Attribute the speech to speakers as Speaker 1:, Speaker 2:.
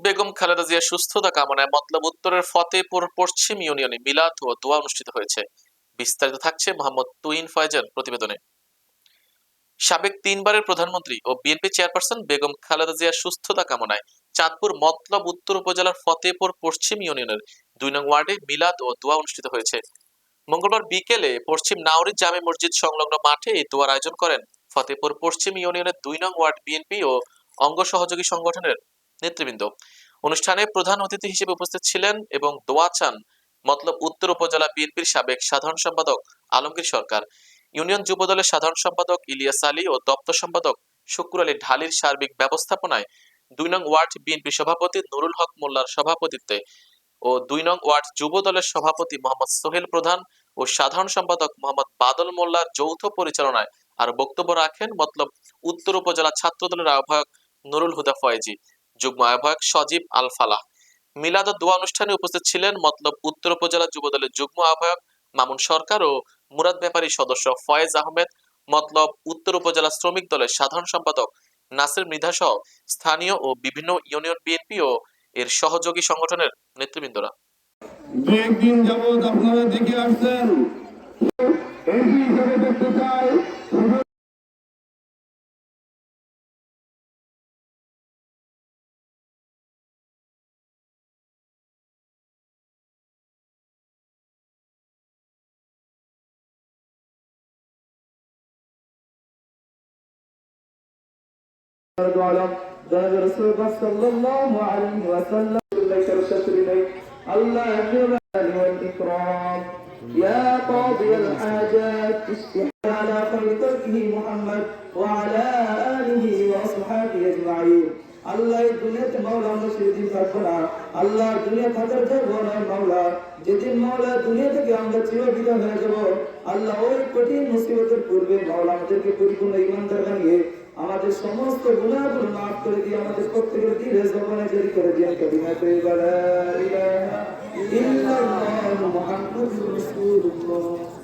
Speaker 1: বেগম খালেদা জিয়ার সুস্থতা কামনায় মতলব উত্তরের ফতেপুর পশ্চিম ইউনিয়নে মিলাদ ও দোয়া অনুষ্ঠিত হয়েছে। বিস্তারিত থাকছে মোহাম্মদ তুহিন ফয়জের প্রতিবেদনে। সাবেক তিনবারের প্রধানমন্ত্রী ও বিএনপি চেয়ারপারসন বেগম খালেদা জিয়ার সুস্থতা কামনায় চাঁদপুর মতলব উত্তর উপজেলার ফতেপুর পশ্চিম ইউনিয়নের ২ নং ওয়ার্ডে মিলাদ ও দোয়া অনুষ্ঠিত হয়েছে। মঙ্গলবার বিকেলে পশ্চিম নাওরী জামে মসজিদ সংলগ্ন মাঠে এই দোয়ার আয়োজন করেন ফতেপুর পশ্চিম ইউনিয়নের ২ নং ওয়ার্ড বিএনপি ও অঙ্গ সহযোগী সংগঠনের নেতৃবৃন্দ। অনুষ্ঠানে প্রধান অতিথি হিসেবে উপস্থিত ছিলেন এবং দোয়া চান মতলব উত্তর উপজেলা বিএনপির সাবেক সাধারণ সম্পাদক আলমগীর সরকার, ইউনিয়ন যুবদলের সাধারণ সম্পাদক ইলিয়াস আলী ও দপ্তর সম্পাদক শুক্র আলী ঢালির সার্বিক ব্যবস্থাপনায় ২ নং ওয়ার্ড বিএনপি সভাপতি নুরুল হক মোল্লার সভাপতিত্বে ও ২ নং ওয়ার্ড যুব দলের সভাপতি মোহাম্মদ সোহেল প্রধান ও সাধারণ সম্পাদক মোহাম্মদ বাদল মোল্লার যৌথ পরিচালনায় আর বক্তব্য রাখেন মতলব উত্তর উপজেলা ছাত্র দলের আহ্বায়ক নুরুল হুদা ফয়েজি, যুগ্ম আহ্বায়ক সজীব আল ফালাহ। মিলাদ ও দোয়া অনুষ্ঠানে উপস্থিত ছিলেন মতলব উত্তর উপজেলা যুব দলের যুগ্ম আহ্বায়ক মামুন সরকার ও মুরাদ ব্যাপারী সদস্য ফয়েজ আহমেদ, মতলব উত্তর উপজেলা শ্রমিক দলের সাধারণ সম্পাদক নাসির মৃধা সহ স্থানীয় ও বিভিন্ন ইউনিয়ন বিএনপি ও এর সহযোগী সংগঠনের নেতৃবৃন্দরা।
Speaker 2: একদিন যাবৎ আপনারা দেখে আসছেন, এমপি হিসেবে দেখতে চাই يا قاضي الحاجات اشفع على خير خلقه محمد وعلى آله وأصحابه أجمعين। আল্লাহ এই দুনিয়াতে মাওলা আমরা সেদিন থাকবো না। আল্লাহ দুনিয়া থাকার থাকবো না মাওলা, যেদিন মাওলা দুনিয়া থেকে আমরা চিরবিদায় হয়ে যাবো, আল্লাহ ওই কঠিন মুসিবতের পূর্বে মাওলা আমাদেরকে পরিপূর্ণ ঈমানদার বানিয়ে আমাদের সমস্ত গুনাহগুলো মাফ করে দিয়ে আমাদের প্রত্যেকের দিলে জবানে জারি করে দিয়ে কালিমা তাইয়্যিবা লা ইলাহা ইল্লাল্লাহ মুহাম্মাদুর রাসূলুল্লাহ।